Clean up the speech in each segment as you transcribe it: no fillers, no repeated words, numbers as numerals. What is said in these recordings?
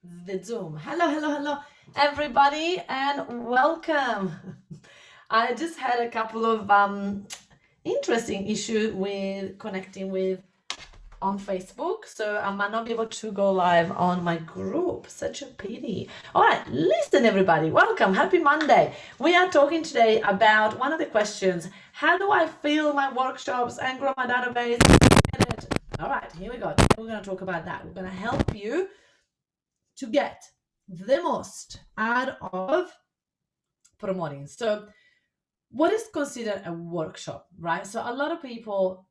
the Zoom. Hello, everybody, and welcome. I just had a couple of interesting issues with connecting with on Facebook, so I might not be able to go live on my group. Such a pity. All right, listen, everybody, welcome. Happy Monday. We are talking today about one of the questions: how do I fill my workshops and grow my database? All right, here we go. We're going to talk about that. We're going to help you to get the most out of promoting. So, what is considered a workshop, right? So, a lot of people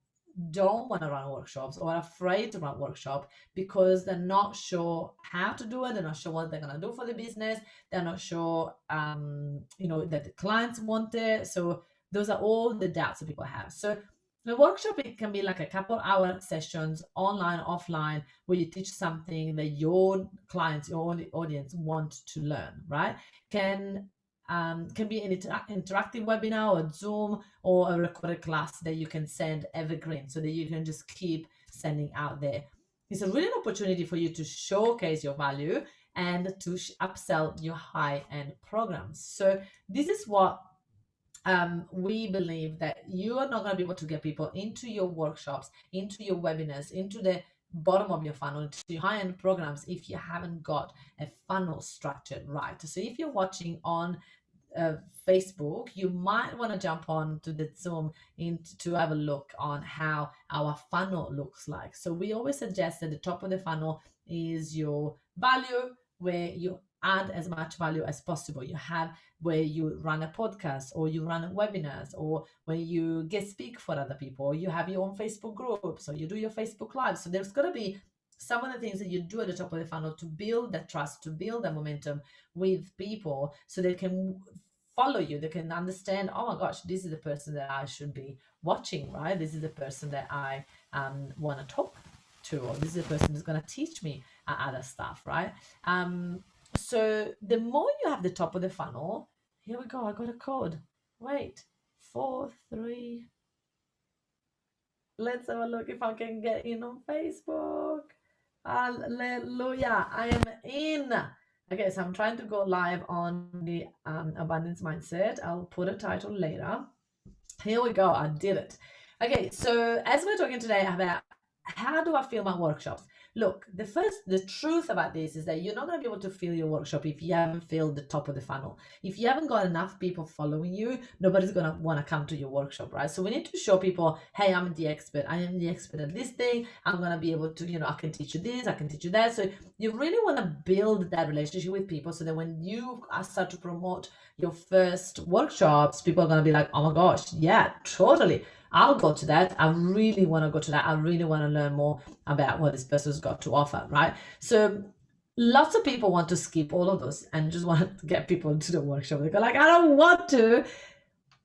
don't want to run workshops or are afraid to run workshop because they're not sure how to do it. They're not sure what they're going to do for the business. They're not sure, that the clients want it. So, those are all the doubts that people have. So, the workshop, it can be like a couple hour sessions, online, offline, where you teach something that your clients, your audience want to learn, right? Can can be an interactive webinar or Zoom or a recorded class that you can send evergreen so that you can just keep sending out there. It's a really opportunity for you to showcase your value and to upsell your high-end programs. So this is what we believe that you are not going to be able to get people into your workshops, into your webinars, into the bottom of your funnel, into your high-end programs if you haven't got a funnel structured right. So if you're watching on uh, Facebook, you might want to jump on to the Zoom to have a look on how our funnel looks like. So we always suggest that the top of the funnel is your value, where you add as much value as possible. You have where you run a podcast or you run webinars or where you get speak for other people, or you have your own Facebook groups or you do your Facebook live. So there's got to be some of the things that you do at the top of the funnel to build that trust, to build that momentum with people so they can follow you, they can understand, oh my gosh, this is the person that I should be watching, right? This is the person that I want to talk to, or this is the person who's going to teach me other stuff, right? So the more you have the top of the funnel, here we go, I got a code. Wait, 4 3. Let's have a look if I can get in on Facebook. Hallelujah. I am in. Okay, so I'm trying to go live on the abundance mindset. I'll put a title later. Here we go. I did it. Okay, so as we're talking today about how do I fill my workshops? Look, the truth about this is that you're not going to be able to fill your workshop if you haven't filled the top of the funnel. If you haven't got enough people following you, nobody's going to want to come to your workshop, right? So we need to show people, hey, I'm the expert. I am the expert at this thing. I'm going to be able to, I can teach you this, I can teach you that. So you really want to build that relationship with people so that when you start to promote your first workshops, people are going to be like, oh my gosh, yeah, totally. I'll go to that. I really want to go to that. I really want to learn more about what this person's got to offer, right? So lots of people want to skip all of those and just want to get people into the workshop. They go like, I don't want to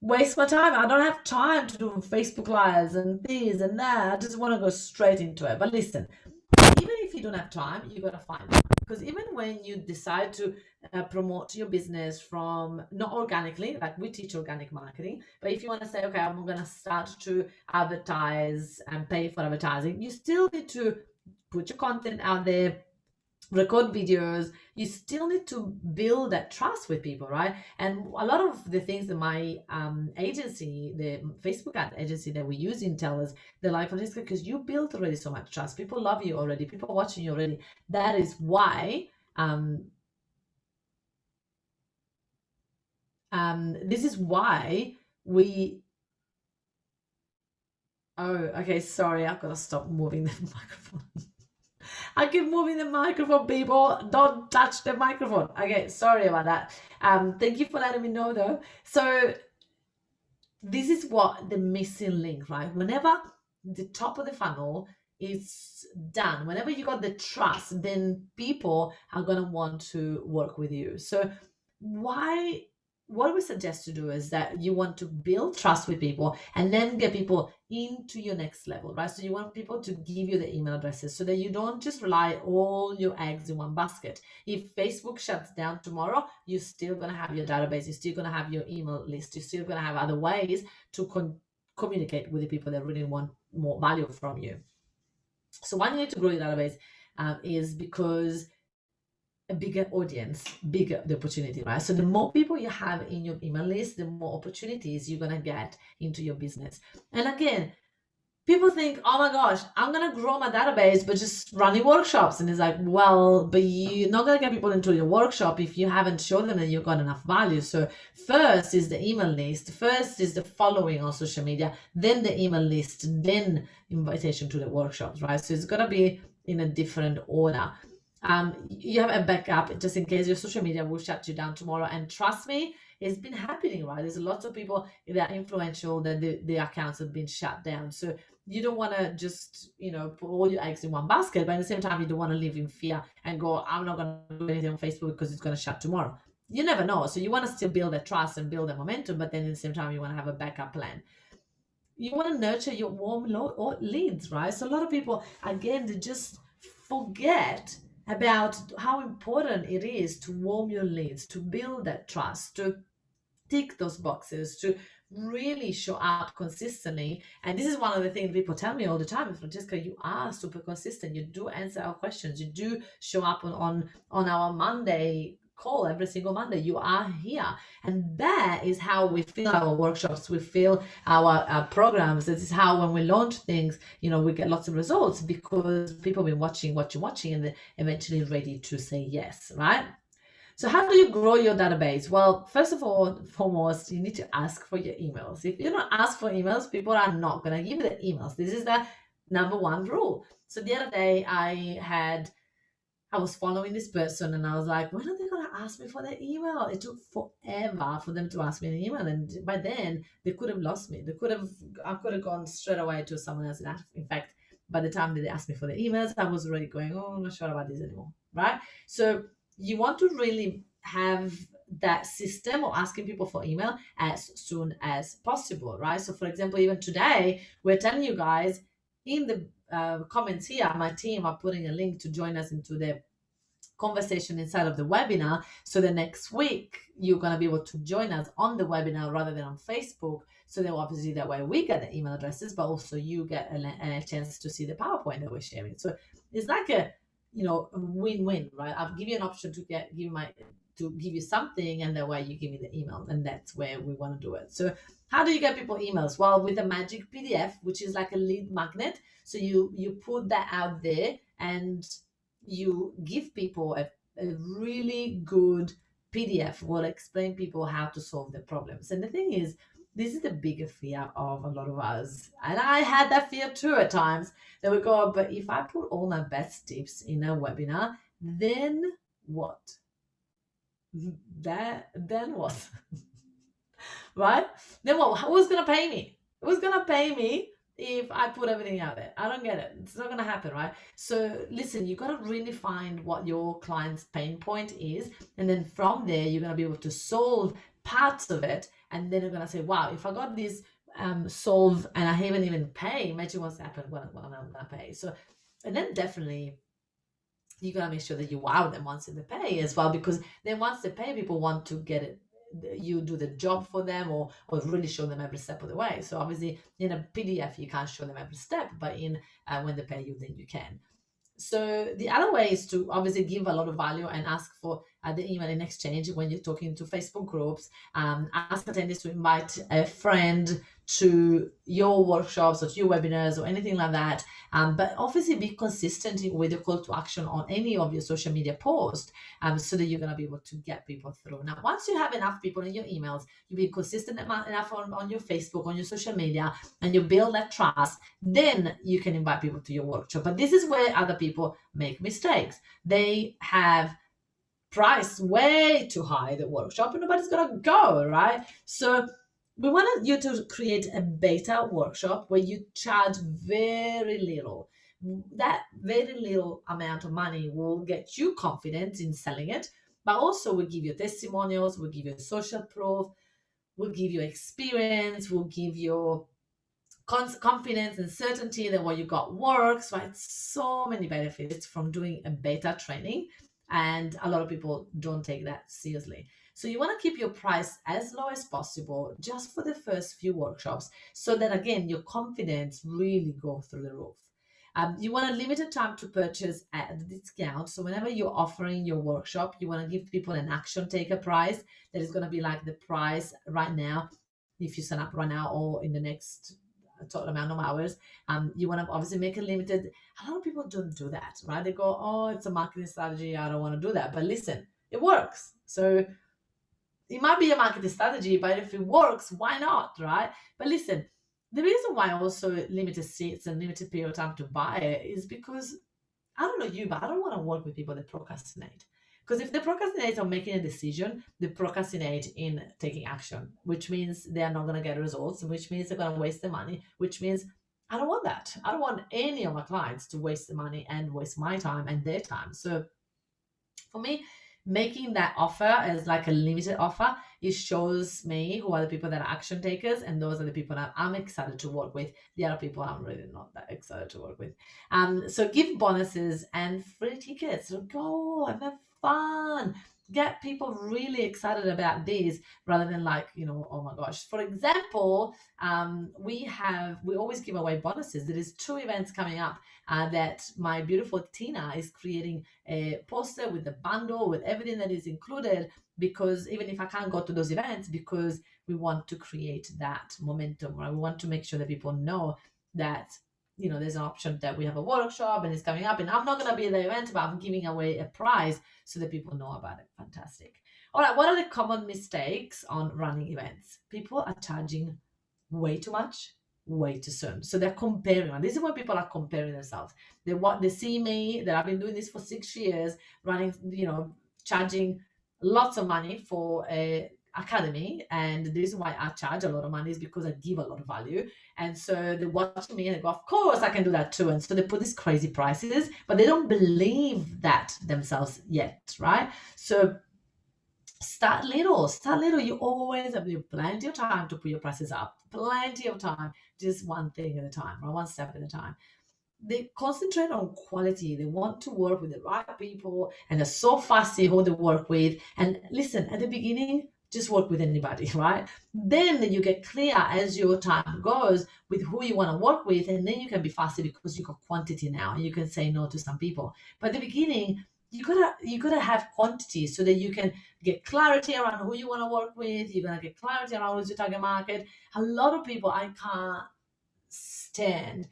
waste my time. I don't have time to do Facebook lives and this and that. I just want to go straight into it. But listen, even if you don't have time, you got to find time. Because even when you decide to promote your business from not organically, like we teach organic marketing, but if you want to say, okay, I'm going to start to advertise and pay for advertising, you still need to put your content out there, record videos. You still need to build that trust with people, right? And a lot of the things that my agency, the Facebook ad agency that we use in tell us, they're like, Francesca, because you built already so much trust, people love you already, people are watching you already. That is why this is why we oh, okay, sorry, I've got to stop moving the microphone. I keep moving the microphone, people. Don't touch the microphone. Okay, sorry about that. Thank you for letting me know though. So this is what the missing link, right? Whenever the top of the funnel is done, whenever you got the trust, then people are gonna want to work with you. So why what we suggest to do is that you want to build trust with people and then get people into your next level, right? So you want people to give you the email addresses so that you don't just rely all your eggs in one basket. If Facebook shuts down tomorrow, you're still going to have your database, you're still going to have your email list, you're still going to have other ways to communicate with the people that really want more value from you. So why you need to grow your database is because a bigger audience, bigger the opportunity, right? So the more people you have in your email list, the more opportunities you're gonna get into your business. And again, people think, oh my gosh, I'm gonna grow my database but just running workshops. And it's like, well, but you're not gonna get people into your workshop if you haven't shown them that you've got enough value. So first is the email list, first is the following on social media, then the email list, then invitation to the workshops, right? So it's gotta be in a different order. You have a backup just in case your social media will shut you down tomorrow. And trust me, it's been happening, right? There's lots of people that are influential that the accounts have been shut down. So you don't want to just put all your eggs in one basket, but at the same time you don't want to live in fear and go, I'm not going to do anything on Facebook because it's going to shut tomorrow. You never know. So you want to still build that trust and build that momentum, but then at the same time you want to have a backup plan. You want to nurture your warm leads, right? So a lot of people, again, they just forget about how important it is to warm your leads, to build that trust, to tick those boxes, to really show up consistently. And this is one of the things people tell me all the time: Francesca, you are super consistent, you do answer our questions, you do show up on our Monday call every single Monday, you are here. And that is how we feel our workshops, we feel our programs. This is how when we launch things, we get lots of results because people have been watching and they're eventually ready to say yes, right? So how do you grow your database? Well, first of all, foremost, you need to ask for your emails. If you don't ask for emails, people are not going to give you the emails. This is the number one rule. So the other day I was following this person and I was like, when are they going to ask me for their email? It took forever for them to ask me an email. And by then they could have lost me. I could have gone straight away to someone else. In fact, by the time they asked me for the emails, I was already going, oh, I'm not sure about this anymore. Right. So you want to really have that system of asking people for email as soon as possible, right? So for example, even today, we're telling you guys in the comments here, my team are putting a link to join us into the conversation inside of the webinar. So the next week, you're going to be able to join us on the webinar rather than on Facebook. So then obviously that way we get the email addresses, but also you get a chance to see the PowerPoint that we're sharing. So it's like a win-win, right? I'll give you an option to give you something, and that way you give me the email, and that's where we want to do it. So how do you get people emails? Well, with a magic PDF, which is like a lead magnet. So you put that out there and you give people a really good PDF will explain people how to solve their problems. And the thing is, this is the bigger fear of a lot of us. And I had that fear too at times. That we go, but if I put all my best tips in a webinar, then what? Then what? Right? Then what? Who's gonna pay me? Who's gonna pay me if I put everything out there? I don't get it. It's not gonna happen, right? So listen, you gotta really find what your client's pain point is, and then from there you're gonna be able to solve parts of it, and then you're gonna say, wow, if I got this solve and I haven't even pay, imagine what's happened when I'm gonna pay. So, and then definitely you gotta make sure that you wow them once they pay as well, because then once they pay, people want to get it, you do the job for them, or really show them every step of the way. So obviously in a PDF you can't show them every step, but in when they pay you, then you can. So the other way is to obviously give a lot of value and ask for the email in exchange when you're talking to Facebook groups. Ask attendees to invite a friend to your workshops or to your webinars or anything like that. But obviously be consistent with your call to action on any of your social media posts, so that you're going to be able to get people through. Now, once you have enough people in your emails, you be consistent enough on your Facebook, on your social media, and you build that trust, then you can invite people to your workshop. But this is where other people make mistakes. They have priced way too high the workshop and nobody's gonna go, right? So we want you to create a beta workshop where you charge very little. That very little amount of money will get you confident in selling it, but also will give you testimonials, will give you social proof, will give you experience, will give you confidence and certainty that what you got works, right? So many benefits from doing a beta training, and a lot of people don't take that seriously. So you want to keep your price as low as possible just for the first few workshops, so that again your confidence really go through the roof. You want a limited time to purchase at the discount. So whenever you're offering your workshop, you want to give people an action taker price that is going to be like the price right now. If you sign up right now or in the next total amount of hours, you want to obviously make it limited. A lot of people don't do that, right? They go, oh, it's a marketing strategy. I don't want to do that. But listen, it works. So it might be a marketing strategy, but if it works, why not, right? But listen, the reason why also limited seats and limited period of time to buy it is because I don't know you, but I don't want to work with people that procrastinate. Because if they procrastinate on making a decision, they procrastinate in taking action, which means they are not going to get results, which means they're going to waste their money, which means I don't want that. I don't want any of my clients to waste the money and waste my time and their time. So for me, making that offer as like a limited offer, it shows me who are the people that are action takers, and those are the people that I'm excited to work with. The other people I'm really not that excited to work with. So give bonuses and free tickets. So go and have fun. Get people really excited about these rather than like, oh my gosh. For example, we always give away bonuses. There is 2 events coming up that my beautiful Tina is creating a poster with the bundle with everything that is included, because even if I can't go to those events, because we want to create that momentum, right? We want to make sure that people know that there's an option that we have a workshop and it's coming up, and I'm not going to be at the event, but I'm giving away a prize so that people know about it. Fantastic. All right, what are the common mistakes on running events? People are charging way too much, way too soon. So they're comparing. And this is when people are comparing themselves. They see me that I've been doing this for 6 years, running, charging lots of money for a academy, and the reason why I charge a lot of money is because I give a lot of value. And so they watch me and they go, of course I can do that too. And so they put these crazy prices, but they don't believe that themselves yet, right? So start little. You always have plenty of time to put your prices up, plenty of time, just one thing at a time, or one step at a time. They concentrate on quality. They want to work with the right people, and they're so fussy who they work with. And listen, at the beginning, just work with anybody, right? Then you get clear as your time goes with who you want to work with, and then you can be fussy because you got quantity now, and you can say no to some people. But at the beginning, you gotta have quantity so that you can get clarity around who you want to work with. You're gonna get clarity around who's your target market. A lot of people, I can't stand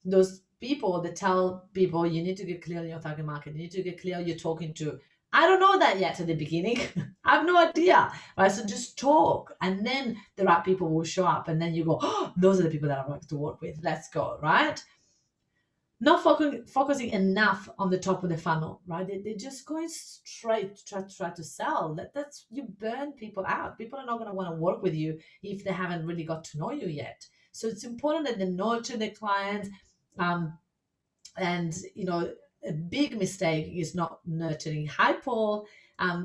those people that tell people you need to get clear on your target market, you need to get clear who you're talking to. I don't know that yet at the beginning. I have no idea, right? So just talk, and then the right people will show up, and then you go, oh, those are the people that I want to work with. Let's go, right? Not focusing enough on the top of the funnel, right? They're just going straight to try to sell. That's you burn people out. People are not going to want to work with you if they haven't really got to know you yet. So it's important that they nurture their clients. And a big mistake is not nurturing hypo.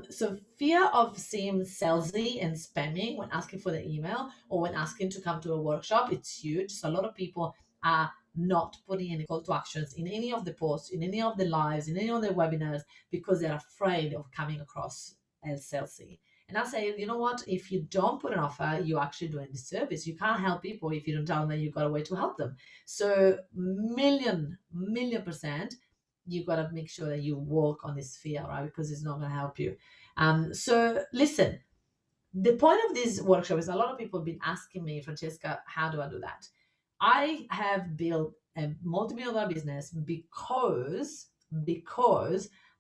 So fear of seeming salesy and spamming when asking for the email or when asking to come to a workshop, it's huge. So a lot of people are not putting any call to actions in any of the posts, in any of the lives, in any of the webinars, because they're afraid of coming across as salesy. And I say, you know what? If you don't put an offer, you're actually doing disservice. You can't help people if you don't tell them that you've got a way to help them. So million percent, you got to make sure that you work on this fear, right? Because it's not going to help you. So listen, the point of this workshop is a lot of people have been asking me, Francesca, how do I do that? I have built a multi-million-dollar business because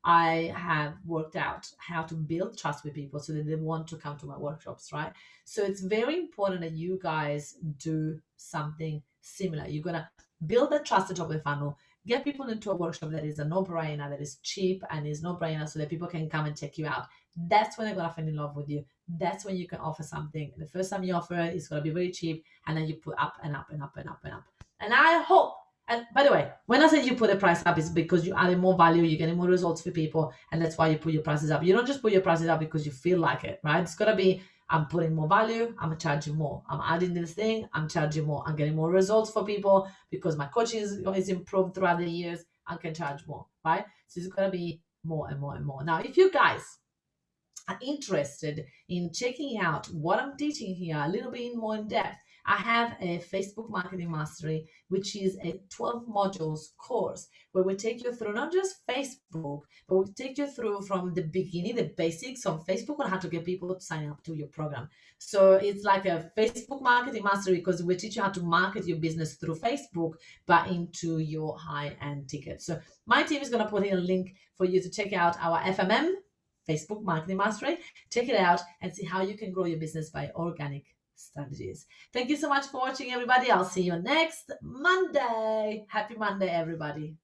I have worked out how to build trust with people so that they want to come to my workshops, right? So it's very important that you guys do something similar. You're going to build that trust at the top of the funnel, get people into a workshop that is a no-brainer, that is cheap and is no-brainer so that people can come and check you out. That's when they're going to fall in love with you. That's when you can offer something. The first time you offer it, it's going to be very cheap, and then you put up and up and up and up and up. And I hope, and by the way, when I say you put the price up, it's because you're adding more value, you're getting more results for people, and that's why you put your prices up. You don't just put your prices up because you feel like it, right? It's got to be, I'm putting more value, I'm charging more. I'm adding this thing, I'm charging more. I'm getting more results for people because my coaching is improved throughout the years. I can charge more, right? So it's got to be more and more and more. Now, if you guys are interested in checking out what I'm teaching here a little bit more in depth, I have a Facebook Marketing Mastery, which is a 12 modules course where we take you through not just Facebook, but we take you through from the beginning, the basics on Facebook on how to get people to sign up to your program. So it's like a Facebook Marketing Mastery because we teach you how to market your business through Facebook, but into your high-end tickets. So my team is going to put in a link for you to check out our FMM, Facebook Marketing Mastery. Check it out and see how you can grow your business by organic strategies. Thank you so much for watching, everybody. I'll see you next Monday. Happy Monday, everybody.